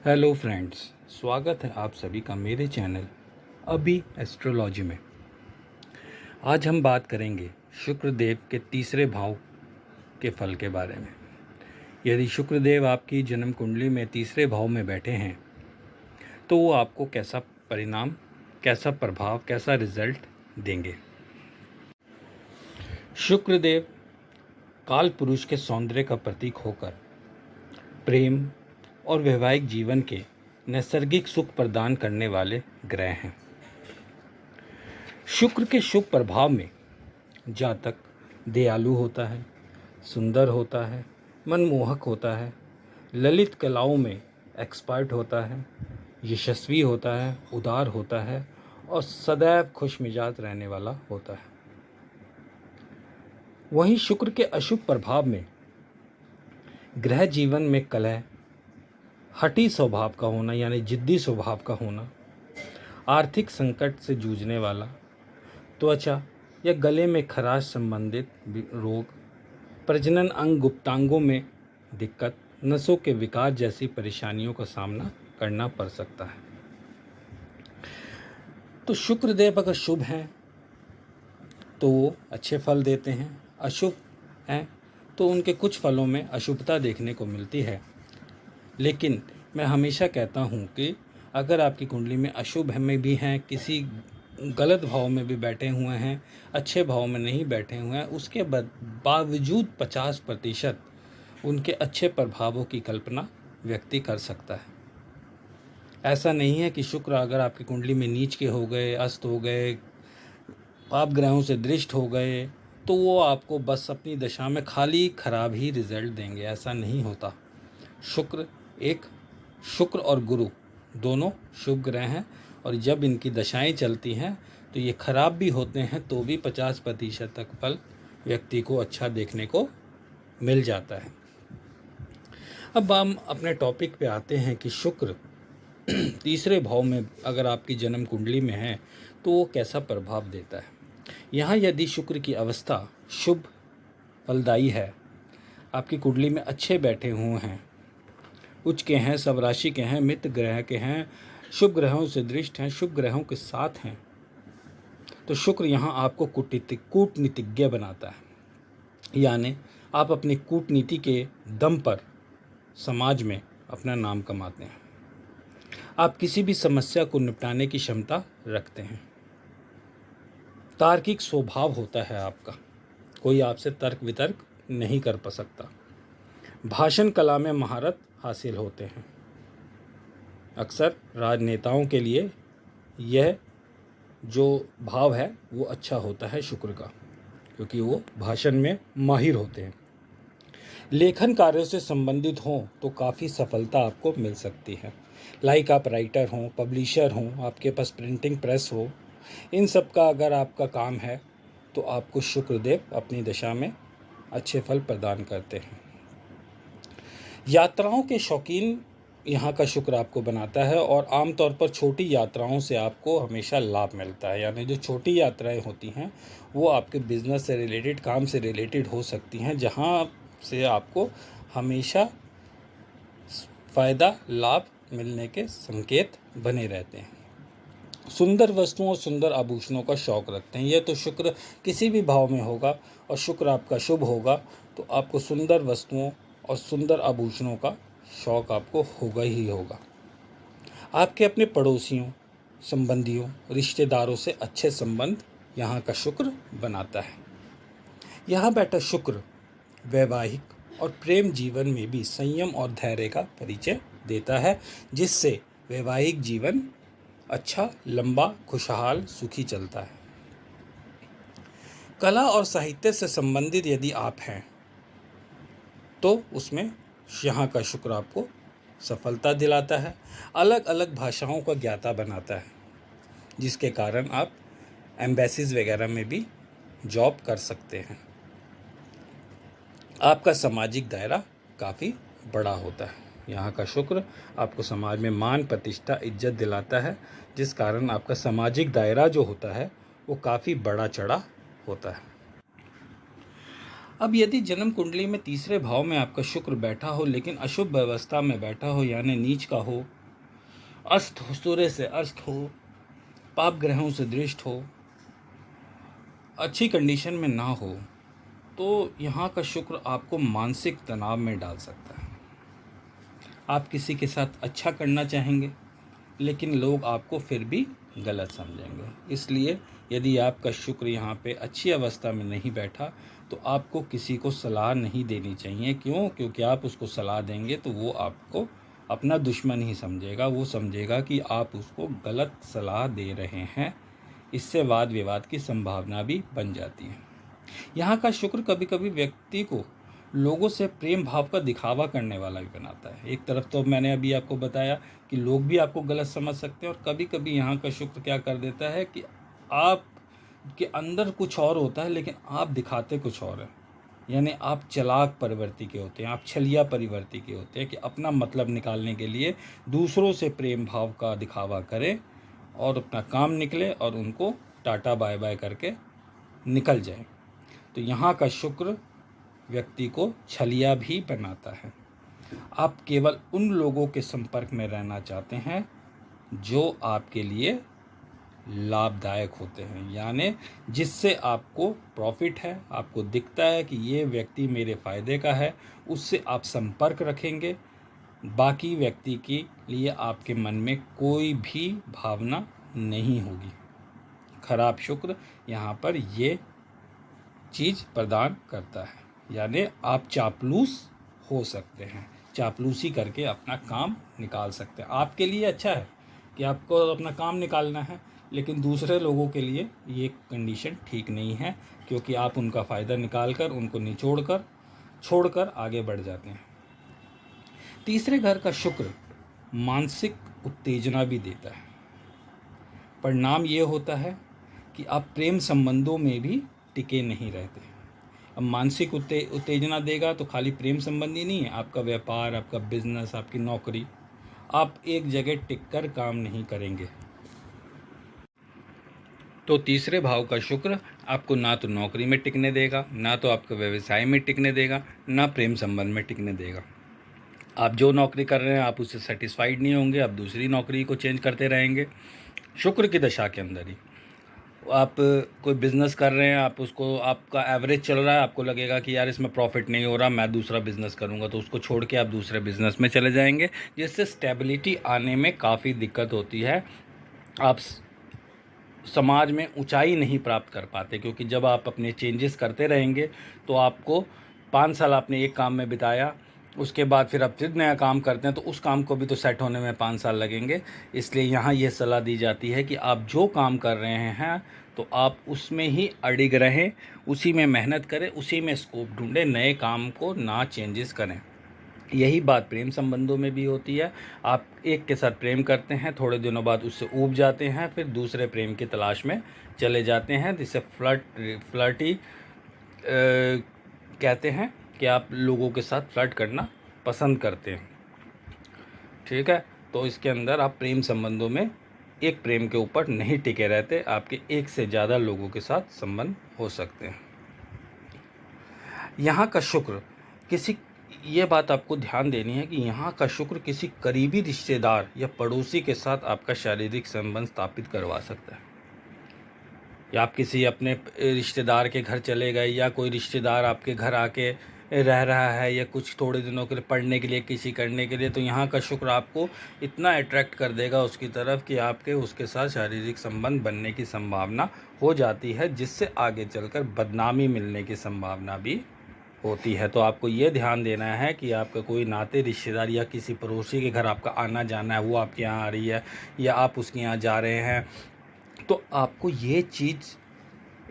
Hello friends, स्वागत है आप सभी का मेरे चैनल अभी एस्ट्रोलॉजी में। आज हम बात करेंगे शुक्रदेव के तीसरे भाव के फल के बारे में। यदि शुक्रदेव आपकी जन्म कुंडली में तीसरे भाव में बैठे हैं तो वो आपको कैसा परिणाम, कैसा प्रभाव, कैसा रिजल्ट देंगे। शुक्रदेव काल पुरुष के सौंदर्य का प्रतीक होकर प्रेम और वैवाहिक जीवन के नैसर्गिक सुख प्रदान करने वाले ग्रह हैं। शुक्र के शुभ प्रभाव में जातक दयालु होता है, सुंदर होता है, मनमोहक होता है, ललित कलाओं में एक्सपर्ट होता है, यशस्वी होता है, उदार होता है और सदैव खुश मिजाज रहने वाला होता है। वहीं शुक्र के अशुभ प्रभाव में गृह जीवन में कलह, हठी स्वभाव का होना यानी जिद्दी स्वभाव का होना, आर्थिक संकट से जूझने वाला, त्वचा या गले में खराश संबंधित रोग, प्रजनन अंग गुप्तांगों में दिक्कत, नसों के विकार जैसी परेशानियों का सामना करना पड़ सकता है। तो शुक्रदेव अगर शुभ हैं तो वो अच्छे फल देते हैं, अशुभ हैं तो उनके कुछ फलों में अशुभता देखने को मिलती है। लेकिन मैं हमेशा कहता हूँ कि अगर आपकी कुंडली में अशुभ में भी हैं, किसी गलत भाव में भी बैठे हुए हैं, अच्छे भाव में नहीं बैठे हुए हैं, उसके बावजूद 50% उनके अच्छे प्रभावों की कल्पना व्यक्ति कर सकता है। ऐसा नहीं है कि शुक्र अगर आपकी कुंडली में नीच के हो गए, अस्त हो गए, पाप ग्रहों से दृष्ट हो गए तो वो आपको बस अपनी दशा में खाली खराब ही रिजल्ट देंगे। ऐसा नहीं होता। शुक्र और गुरु दोनों शुभ ग्रह हैं और जब इनकी दशाएं चलती हैं तो ये खराब भी होते हैं तो भी 50% तक फल व्यक्ति को अच्छा देखने को मिल जाता है। अब हम अपने टॉपिक पे आते हैं कि शुक्र तीसरे भाव में अगर आपकी जन्म कुंडली में है तो वो कैसा प्रभाव देता है। यहाँ यदि शुक्र की अवस्था शुभ फलदायी है, आपकी कुंडली में अच्छे बैठे हुए हैं, उच्च के हैं, सब राशि के हैं, मित्र ग्रह के हैं, शुभ ग्रहों से दृष्ट हैं, शुभ ग्रहों के साथ हैं, तो शुक्र यहाँ आपको कूटनीतिज्ञ बनाता है। यानी आप अपनी कूटनीति के दम पर समाज में अपना नाम कमाते हैं। आप किसी भी समस्या को निपटाने की क्षमता रखते हैं। तार्किक स्वभाव होता है आपका, कोई आपसे तर्क वितर्क नहीं कर पा सकता। भाषण कला में महारत हासिल होते हैं। अक्सर राजनेताओं के लिए यह जो भाव है वो अच्छा होता है शुक्र का, क्योंकि वो भाषण में माहिर होते हैं। लेखन कार्यों से संबंधित हों तो काफ़ी सफलता आपको मिल सकती है। लाइक आप राइटर हों, पब्लिशर हों, आपके पास प्रिंटिंग प्रेस हो, इन सब का अगर आपका काम है तो आपको शुक्रदेव अपनी दशा में अच्छे फल प्रदान करते हैं। यात्राओं के शौकीन यहाँ का शुक्र आपको बनाता है और आमतौर पर छोटी यात्राओं से आपको हमेशा लाभ मिलता है। यानी जो छोटी यात्राएं होती हैं वो आपके बिजनेस से रिलेटेड, काम से रिलेटेड हो सकती हैं, जहाँ से आपको हमेशा फ़ायदा, लाभ मिलने के संकेत बने रहते हैं। सुंदर वस्तुओं और सुंदर आभूषणों का शौक़ रखते हैं। यह तो शुक्र किसी भी भाव में होगा और शुक्र आपका शुभ होगा तो आपको सुंदर वस्तुओं और सुंदर आभूषणों का शौक़ आपको होगा ही होगा। आपके अपने पड़ोसियों, संबंधियों, रिश्तेदारों से अच्छे संबंध यहाँ का शुक्र बनाता है। यहाँ बैठा शुक्र वैवाहिक और प्रेम जीवन में भी संयम और धैर्य का परिचय देता है, जिससे वैवाहिक जीवन अच्छा, लंबा, खुशहाल, सुखी चलता है। कला और साहित्य से संबंधित यदि आप हैं तो उसमें यहाँ का शुक्र आपको सफलता दिलाता है। अलग अलग भाषाओं का ज्ञाता बनाता है, जिसके कारण आप एम्बेसीज वगैरह में भी जॉब कर सकते हैं। आपका सामाजिक दायरा काफ़ी बड़ा होता है। यहाँ का शुक्र आपको समाज में मान, प्रतिष्ठा, इज्जत दिलाता है, जिस कारण आपका सामाजिक दायरा जो होता है वो काफ़ी बड़ा चढ़ा होता है। अब यदि जन्म कुंडली में तीसरे भाव में आपका शुक्र बैठा हो लेकिन अशुभ व्यवस्था में बैठा हो, यानी नीच का हो अस्त हो, सूर्य से अस्त हो, पाप ग्रहों से दृष्ट हो, अच्छी कंडीशन में ना हो, तो यहाँ का शुक्र आपको मानसिक तनाव में डाल सकता है। आप किसी के साथ अच्छा करना चाहेंगे लेकिन लोग आपको फिर भी गलत समझेंगे। इसलिए यदि आपका शुक्र यहाँ पे अच्छी अवस्था में नहीं बैठा तो आपको किसी को सलाह नहीं देनी चाहिए। क्यों? क्योंकि आप उसको सलाह देंगे तो वो आपको अपना दुश्मन ही समझेगा। वो समझेगा कि आप उसको गलत सलाह दे रहे हैं। इससे वाद विवाद की संभावना भी बन जाती है। यहाँ का शुक्र कभी कभी व्यक्ति को लोगों से प्रेम भाव का दिखावा करने वाला भी बनाता है। एक तरफ तो मैंने अभी आपको बताया कि लोग भी आपको गलत समझ सकते हैं, और कभी कभी यहाँ का शुक्र क्या कर देता है कि आप के अंदर कुछ और होता है लेकिन आप दिखाते कुछ और है। यानी आप चालाक प्रवृत्ति के होते हैं, आप छलिया प्रवृत्ति के होते हैं कि अपना मतलब निकालने के लिए दूसरों से प्रेम भाव का दिखावा करें और अपना काम निकले और उनको टाटा बाय बाय करके निकल जाए। तो यहाँ का शुक्र व्यक्ति को छलिया भी बनाता है। आप केवल उन लोगों के संपर्क में रहना चाहते हैं जो आपके लिए लाभदायक होते हैं, यानी जिससे आपको प्रॉफिट है, आपको दिखता है कि ये व्यक्ति मेरे फ़ायदे का है, उससे आप संपर्क रखेंगे। बाकी व्यक्ति के लिए आपके मन में कोई भी भावना नहीं होगी। खराब शुक्र यहाँ पर ये चीज़ प्रदान करता है, यानी आप चापलूस हो सकते हैं, चापलूसी करके अपना काम निकाल सकते हैं। आपके लिए अच्छा है कि आपको अपना काम निकालना है, लेकिन दूसरे लोगों के लिए ये कंडीशन ठीक नहीं है, क्योंकि आप उनका फ़ायदा निकाल कर उनको छोड़कर आगे बढ़ जाते हैं। तीसरे घर का शुक्र मानसिक उत्तेजना भी देता है। परिणाम ये होता है कि आप प्रेम संबंधों में भी टिके नहीं रहते। अब मानसिक उत्तेजना देगा तो खाली प्रेम संबंधी नहीं है, आपका व्यापार, आपका बिजनेस, आपकी नौकरी, आप एक जगह टिककर काम नहीं करेंगे। तो तीसरे भाव का शुक्र आपको ना तो नौकरी में टिकने देगा, ना तो आपके व्यवसाय में टिकने देगा, ना प्रेम संबंध में टिकने देगा। आप जो नौकरी कर रहे हैं आप उससे सेटिस्फाइड नहीं होंगे, आप दूसरी नौकरी को चेंज करते रहेंगे। शुक्र की दशा के अंदर ही आप कोई बिज़नेस कर रहे हैं, आप उसको, आपका एवरेज चल रहा है, आपको लगेगा कि यार इसमें प्रॉफिट नहीं हो रहा, मैं दूसरा बिज़नेस करूंगा, तो उसको छोड़ के आप दूसरे बिज़नेस में चले जाएंगे, जिससे स्टेबिलिटी आने में काफ़ी दिक्कत होती है। आप समाज में ऊंचाई नहीं प्राप्त कर पाते, क्योंकि जब आप अपने चेंजेस करते रहेंगे तो आपको 5 साल आपने एक काम में बिताया, उसके बाद फिर आप फिर नया काम करते हैं तो उस काम को भी तो सेट होने में 5 साल लगेंगे। इसलिए यहाँ ये सलाह दी जाती है कि आप जो काम कर रहे हैं तो आप उसमें ही अडिग रहें, उसी में मेहनत करें, उसी में स्कोप ढूंढें, नए काम को ना चेंजेस करें। यही बात प्रेम संबंधों में भी होती है। आप एक के साथ प्रेम करते हैं, थोड़े दिनों बाद उससे ऊब जाते हैं, फिर दूसरे प्रेम की तलाश में चले जाते हैं, जिसे फ्लर्टी कहते हैं कि आप लोगों के साथ फ्लर्ट करना पसंद करते हैं। ठीक है, तो इसके अंदर आप प्रेम संबंधों में एक प्रेम के ऊपर नहीं टिके रहते, आपके एक से ज़्यादा लोगों के साथ संबंध हो सकते हैं। यहाँ का शुक्र ये बात आपको ध्यान देनी है कि यहाँ का शुक्र किसी करीबी रिश्तेदार या पड़ोसी के साथ आपका शारीरिक संबंध स्थापित करवा सकता है। या आप किसी अपने रिश्तेदार के घर चले गए, या कोई रिश्तेदार आपके घर आके रह रहा है, या कुछ थोड़े दिनों के लिए पढ़ने के लिए, किसी करने के लिए, तो यहाँ का शुक्र आपको इतना अट्रैक्ट कर देगा उसकी तरफ कि आपके उसके साथ शारीरिक संबंध बनने की संभावना हो जाती है, जिससे आगे चलकर बदनामी मिलने की संभावना भी होती है। तो आपको ये ध्यान देना है कि आपका कोई नाते रिश्तेदार या किसी पड़ोसी के घर आपका आना जाना है, वो आपके यहाँ आ रही है या आप उसके यहाँ जा रहे हैं, तो आपको ये चीज़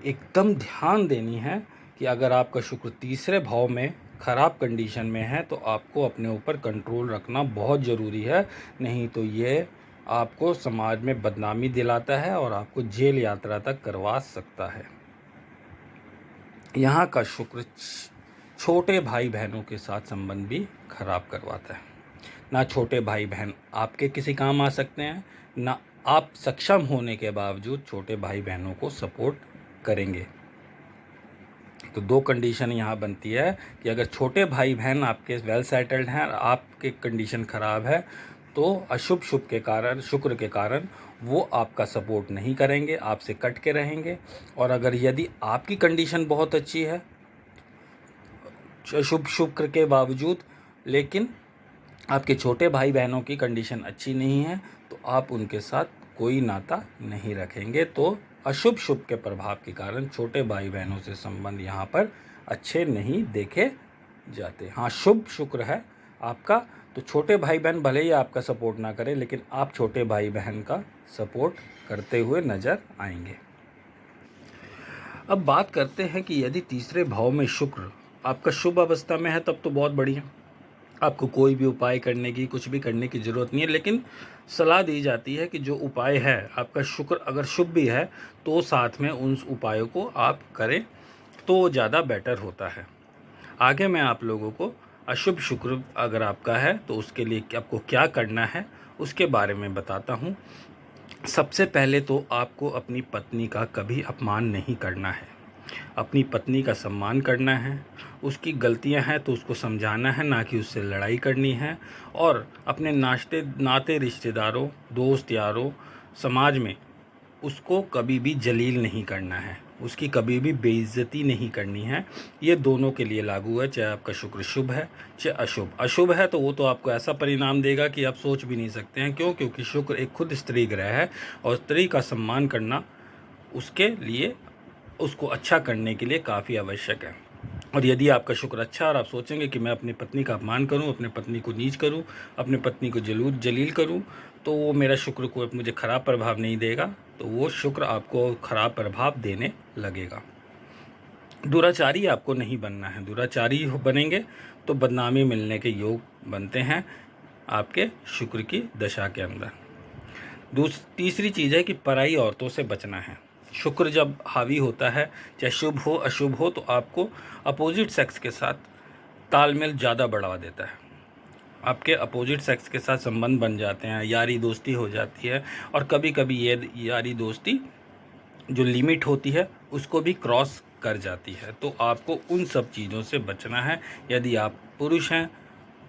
एकदम ध्यान देनी है कि अगर आपका शुक्र तीसरे भाव में ख़राब कंडीशन में है तो आपको अपने ऊपर कंट्रोल रखना बहुत ज़रूरी है, नहीं तो ये आपको समाज में बदनामी दिलाता है और आपको जेल यात्रा तक करवा सकता है। यहाँ का शुक्र छोटे भाई बहनों के साथ संबंध भी खराब करवाता है। ना छोटे भाई बहन आपके किसी काम आ सकते हैं, ना आप सक्षम होने के बावजूद छोटे भाई बहनों को सपोर्ट करेंगे। तो दो कंडीशन यहाँ बनती है कि अगर छोटे भाई बहन आपके वेल सेटल्ड हैं और आपके कंडीशन ख़राब है तो अशुभ शुभ के कारण, शुक्र के कारण वो आपका सपोर्ट नहीं करेंगे, आपसे कट के रहेंगे। और अगर यदि आपकी कंडीशन बहुत अच्छी है शुभ शुक्र के बावजूद, लेकिन आपके छोटे भाई बहनों की कंडीशन अच्छी नहीं है, तो आप उनके साथ कोई नाता नहीं रखेंगे। तो अशुभ शुभ के प्रभाव के कारण छोटे भाई बहनों से संबंध यहाँ पर अच्छे नहीं देखे जाते। हाँ, शुभ शुक्र है आपका, तो छोटे भाई बहन भले ही आपका सपोर्ट ना करें, लेकिन आप छोटे भाई बहन का सपोर्ट करते हुए नजर आएंगे। अब बात करते हैं कि यदि तीसरे भाव में शुक्र आपका शुभ अवस्था में है, तब तो बहुत बढ़िया, आपको कोई भी उपाय करने की, कुछ भी करने की ज़रूरत नहीं है। लेकिन सलाह दी जाती है कि जो उपाय है आपका शुक्र अगर शुभ भी है, तो साथ में उन उपायों को आप करें तो ज़्यादा बेटर होता है। आगे मैं आप लोगों को अशुभ शुक्र अगर आपका है तो उसके लिए आपको क्या करना है उसके बारे में बताता हूँ। सबसे पहले तो आपको अपनी पत्नी का कभी अपमान नहीं करना है, अपनी पत्नी का सम्मान करना है। उसकी गलतियां हैं तो उसको समझाना है, ना कि उससे लड़ाई करनी है। और अपने नाते रिश्तेदारों, दोस्त यारों, समाज में उसको कभी भी जलील नहीं करना है, उसकी कभी भी बेइज्जती नहीं करनी है। ये दोनों के लिए लागू है, चाहे आपका शुक्र शुभ है चाहे अशुभ। अशुभ है तो वो तो आपको ऐसा परिणाम देगा कि आप सोच भी नहीं सकते हैं। क्यों? क्योंकि शुक्र एक खुद स्त्री ग्रह है और स्त्री का सम्मान करना उसके लिए, उसको अच्छा करने के लिए काफ़ी आवश्यक है। और यदि आपका शुक्र अच्छा और आप सोचेंगे कि मैं अपनी पत्नी का अपमान करूं, अपनी पत्नी को नीच करूं, अपनी पत्नी को जलील करूं, तो वो मेरा शुक्र को मुझे ख़राब प्रभाव नहीं देगा, तो वो शुक्र आपको ख़राब प्रभाव देने लगेगा। दुराचारी आपको नहीं बनना है, दुराचारी बनेंगे तो बदनामी मिलने के योग बनते हैं आपके शुक्र की दशा के अंदर। तीसरी चीज़ है कि पराई औरतों से बचना है। शुक्र जब हावी होता है, चाहे शुभ हो अशुभ हो, तो आपको अपोजिट सेक्स के साथ तालमेल ज़्यादा बढ़ा देता है। आपके अपोजिट सेक्स के साथ संबंध बन जाते हैं, यारी दोस्ती हो जाती है। और कभी कभी ये यारी दोस्ती जो लिमिट होती है उसको भी क्रॉस कर जाती है। तो आपको उन सब चीज़ों से बचना है। यदि आप पुरुष हैं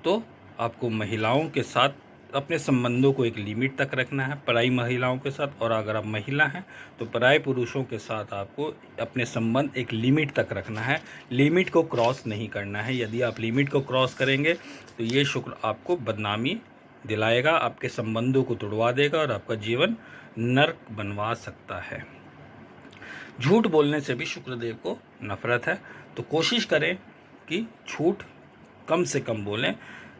तो आपको महिलाओं के साथ अपने संबंधों को एक लिमिट तक रखना है, पराई महिलाओं के साथ। और अगर आप महिला हैं तो पराई पुरुषों के साथ आपको अपने संबंध एक लिमिट तक रखना है, लिमिट को क्रॉस नहीं करना है। यदि आप लिमिट को क्रॉस करेंगे तो ये शुक्र आपको बदनामी दिलाएगा, आपके संबंधों को तोड़वा देगा और आपका जीवन नर्क बनवा सकता है। झूठ बोलने से भी शुक्रदेव को नफरत है, तो कोशिश करें कि झूठ कम से कम बोलें,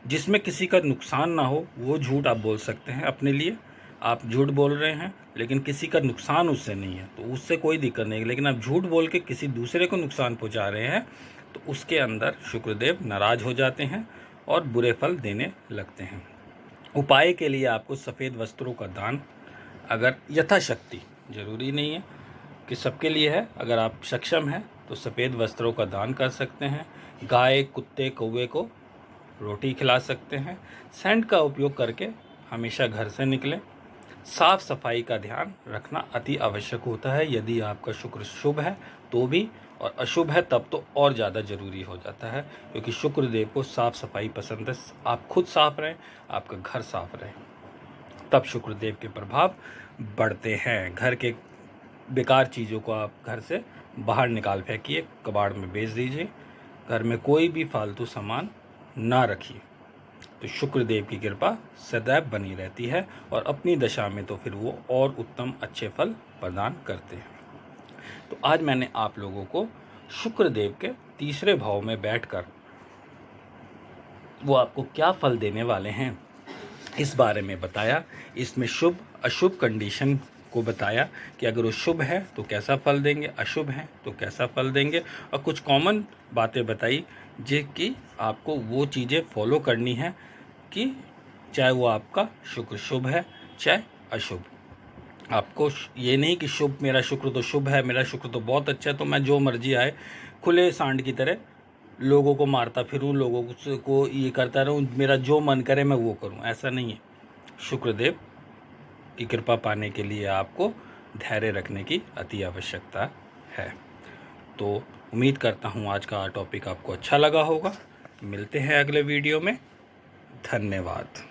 जिसमें किसी का नुकसान ना हो वो झूठ आप बोल सकते हैं। अपने लिए आप झूठ बोल रहे हैं लेकिन किसी का नुकसान उससे नहीं है तो उससे कोई दिक्कत नहीं है। लेकिन आप झूठ बोल के किसी दूसरे को नुकसान पहुंचा रहे हैं तो उसके अंदर शुक्रदेव नाराज हो जाते हैं और बुरे फल देने लगते हैं। उपाय के लिए आपको सफ़ेद वस्त्रों का दान, अगर यथाशक्ति, ज़रूरी नहीं है कि सबके लिए है, अगर आप सक्षम हैं तो सफ़ेद वस्त्रों का दान कर सकते हैं। गाय, कुत्ते, कौवे को रोटी खिला सकते हैं। सेंट का उपयोग करके हमेशा घर से निकलें। साफ सफाई का ध्यान रखना अति आवश्यक होता है। यदि आपका शुक्र शुभ है तो भी, और अशुभ है तब तो और ज़्यादा ज़रूरी हो जाता है, क्योंकि शुक्र देव को साफ सफाई पसंद है। आप खुद साफ रहें, आपका घर साफ रहे, तब शुक्र देव के प्रभाव बढ़ते हैं। घर के बेकार चीज़ों को आप घर से बाहर निकाल फेंकिए, कबाड़ में बेच दीजिए। घर में कोई भी फालतू सामान ना रखिए, तो शुक्रदेव की कृपा सदैव बनी रहती है और अपनी दशा में तो फिर वो और उत्तम अच्छे फल प्रदान करते हैं। तो आज मैंने आप लोगों को शुक्रदेव के तीसरे भाव में बैठकर वो आपको क्या फल देने वाले हैं इस बारे में बताया। इसमें शुभ अशुभ कंडीशन को बताया कि अगर वो शुभ है तो कैसा फल देंगे, अशुभ है तो कैसा फल देंगे, और कुछ कॉमन बातें बताई जो कि आपको वो चीज़ें फॉलो करनी है कि चाहे वो आपका शुक्र शुभ है चाहे अशुभ। आपको ये नहीं कि शुभ, मेरा शुक्र तो शुभ है, मेरा शुक्र तो बहुत अच्छा है, तो मैं जो मर्जी आए खुले सांड की तरह लोगों को मारता फिरूं, लोगों को ये करता रहूं, मेरा जो मन करे मैं वो करूं, ऐसा नहीं है। शुक्रदेव की कृपा पाने के लिए आपको धैर्य रखने की अति आवश्यकता है। तो उम्मीद करता हूँ आज का टॉपिक आपको अच्छा लगा होगा। मिलते हैं अगले वीडियो में। धन्यवाद।